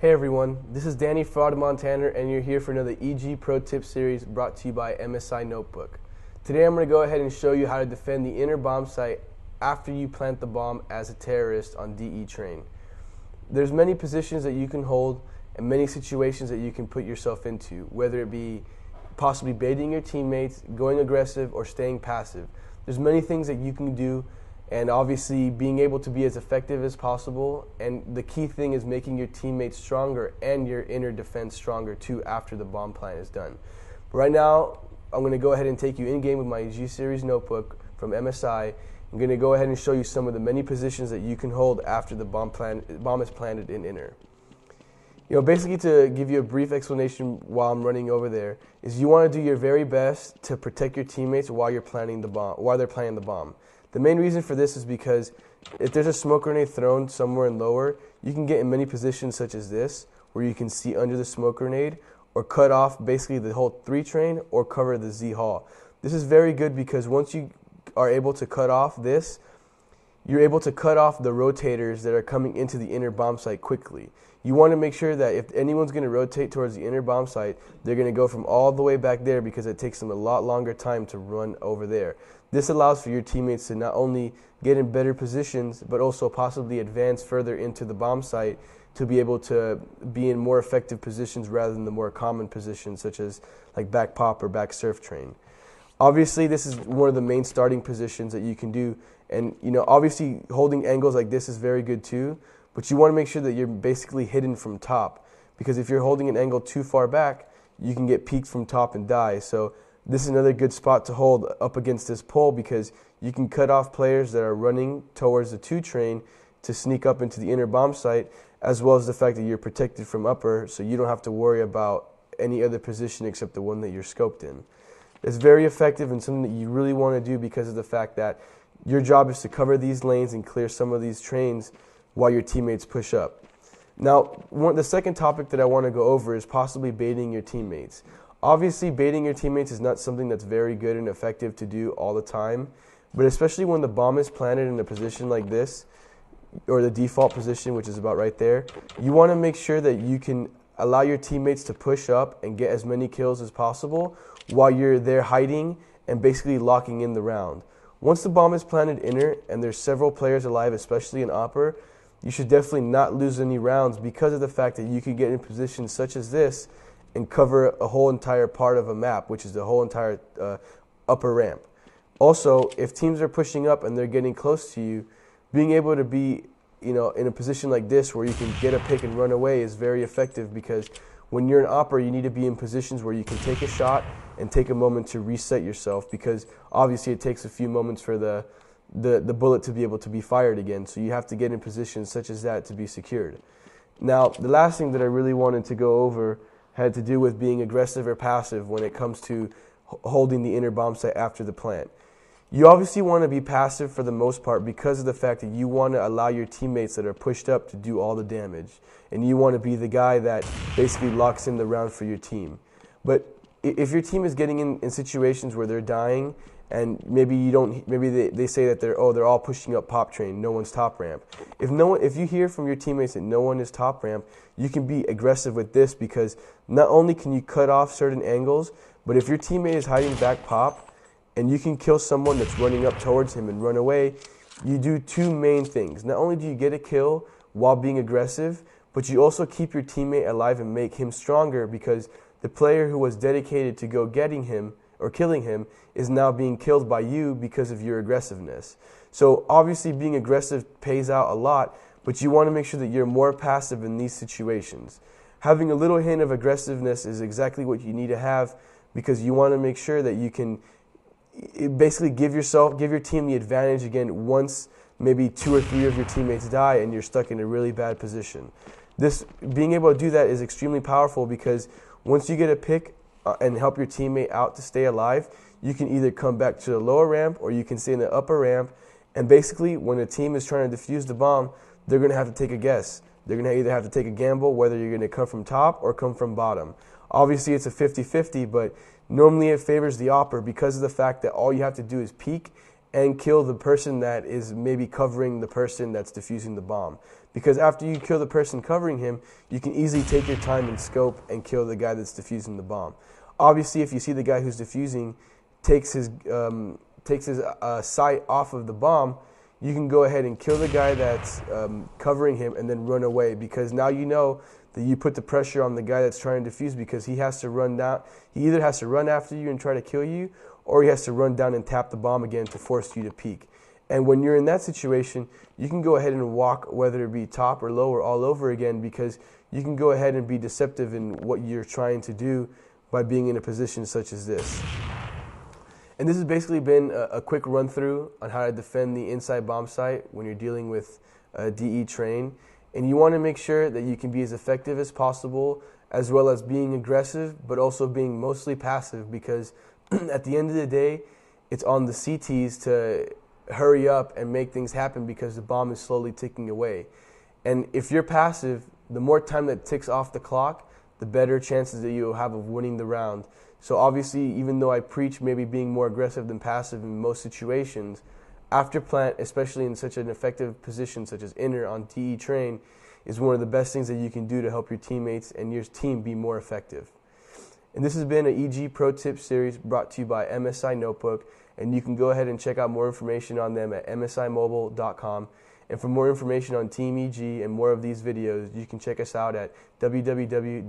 Hey everyone, this is Danny fRoD Montaner, and you're here for another EG Pro Tip series brought to you by MSI Notebook. Today I'm going to go ahead and show you how to defend the inner bomb site after you plant the bomb as a terrorist on DE train. There's many positions that you can hold and many situations that you can put yourself into, whether it be possibly baiting your teammates, going aggressive, or staying passive. There's many things that you can do, and obviously being able to be as effective as possible, and the key thing is making your teammates stronger and your inner defense stronger too after the bomb plant is done. But right now, I'm going to go ahead and take you in-game with my G Series notebook from MSI. I'm going to go ahead and show you some of the many positions that you can hold after the bomb is planted in inner. Basically, to give you a brief explanation while I'm running over there, is you want to do your very best to protect your teammates while they're planting the bomb. The main reason for this is because if there's a smoke grenade thrown somewhere in lower, you can get in many positions such as this, where you can see under the smoke grenade, or cut off basically the whole 3 train, or cover the Z hall. This is very good because once you are able to cut off this, you're able to cut off the rotators that are coming into the inner bomb site quickly. You want to make sure that if anyone's going to rotate towards the inner bomb site, they're going to go from all the way back there because it takes them a lot longer time to run over there. This allows for your teammates to not only get in better positions, but also possibly advance further into the bomb site to be able to be in more effective positions rather than the more common positions such as like back pop or back surf train. Obviously, this is one of the main starting positions that you can do, and obviously holding angles like this is very good too, but you want to make sure that you're basically hidden from top, because if you're holding an angle too far back, you can get peeked from top and die. So this is another good spot to hold up against this pole, because you can cut off players that are running towards the 2 train to sneak up into the inner bomb site, as well as the fact that you're protected from upper, so you don't have to worry about any other position except the one that you're scoped in. It's very effective and something that you really want to do because of the fact that your job is to cover these lanes and clear some of these trains while your teammates push up. Now, the second topic that I want to go over is possibly baiting your teammates. Obviously, baiting your teammates is not something that's very good and effective to do all the time, but especially when the bomb is planted in a position like this, or the default position, which is about right there, you want to make sure that you can allow your teammates to push up and get as many kills as possible while you're there hiding and basically locking in the round. Once the bomb is planted inner and there's several players alive, especially in upper, you should definitely not lose any rounds because of the fact that you could get in positions such as this and cover a whole entire part of a map, which is the whole entire upper ramp. Also, if teams are pushing up and they're getting close to you, being able to be in a position like this where you can get a pick and run away is very effective, because when you're an opera, you need to be in positions where you can take a shot and take a moment to reset yourself, because obviously it takes a few moments for the bullet to be able to be fired again. So you have to get in positions such as that to be secured. Now, the last thing that I really wanted to go over had to do with being aggressive or passive when it comes to holding the inner bomb site after the plant. You obviously want to be passive for the most part because of the fact that you want to allow your teammates that are pushed up to do all the damage, and you want to be the guy that basically locks in the round for your team. But if your team is getting in situations where they're dying, and maybe they say that they're all pushing up pop train, no one's top ramp. If you hear from your teammates that no one is top ramp, you can be aggressive with this, because not only can you cut off certain angles, but if your teammate is hiding back pop and you can kill someone that's running up towards him and run away, you do 2 main things. Not only do you get a kill while being aggressive, but you also keep your teammate alive and make him stronger, because the player who was dedicated to go getting him or killing him is now being killed by you because of your aggressiveness. So obviously being aggressive pays out a lot, but you want to make sure that you're more passive in these situations. Having a little hint of aggressiveness is exactly what you need to have, because you want to make sure that you can basically give your team the advantage again once maybe 2 or 3 of your teammates die and you're stuck in a really bad position. Being able to do that is extremely powerful, because once you get a pick and help your teammate out to stay alive, you can either come back to the lower ramp or you can stay in the upper ramp, and basically when a team is trying to defuse the bomb, they're going to have to take a guess. They're going to either have to take a gamble whether you're going to come from top or come from bottom. Obviously it's a 50-50, but normally it favors the opper because of the fact that all you have to do is peek and kill the person that is maybe covering the person that's defusing the bomb. Because after you kill the person covering him, you can easily take your time and scope and kill the guy that's defusing the bomb. Obviously, if you see the guy who's defusing takes his sight off of the bomb, you can go ahead and kill the guy that's covering him and then run away, because now you know that you put the pressure on the guy that's trying to defuse, because he has to run down. He either has to run after you and try to kill you, or he has to run down and tap the bomb again to force you to peek. And when you're in that situation, you can go ahead and walk, whether it be top or low or all over again, because you can go ahead and be deceptive in what you're trying to do by being in a position such as this. And this has basically been a quick run through on how to defend the inside bomb site when you're dealing with DE train. And you want to make sure that you can be as effective as possible, as well as being aggressive, but also being mostly passive, because at the end of the day, it's on the CTs to hurry up and make things happen, because the bomb is slowly ticking away. And if you're passive, the more time that ticks off the clock, the better chances that you'll have of winning the round. So obviously, even though I preach maybe being more aggressive than passive in most situations, after plant, especially in such an effective position such as inner on DE train, is one of the best things that you can do to help your teammates and your team be more effective. And this has been an EG Pro Tip series brought to you by MSI Notebook, and you can go ahead and check out more information on them at msimobile.com. And for more information on Team EG and more of these videos, you can check us out at www.myeg.net.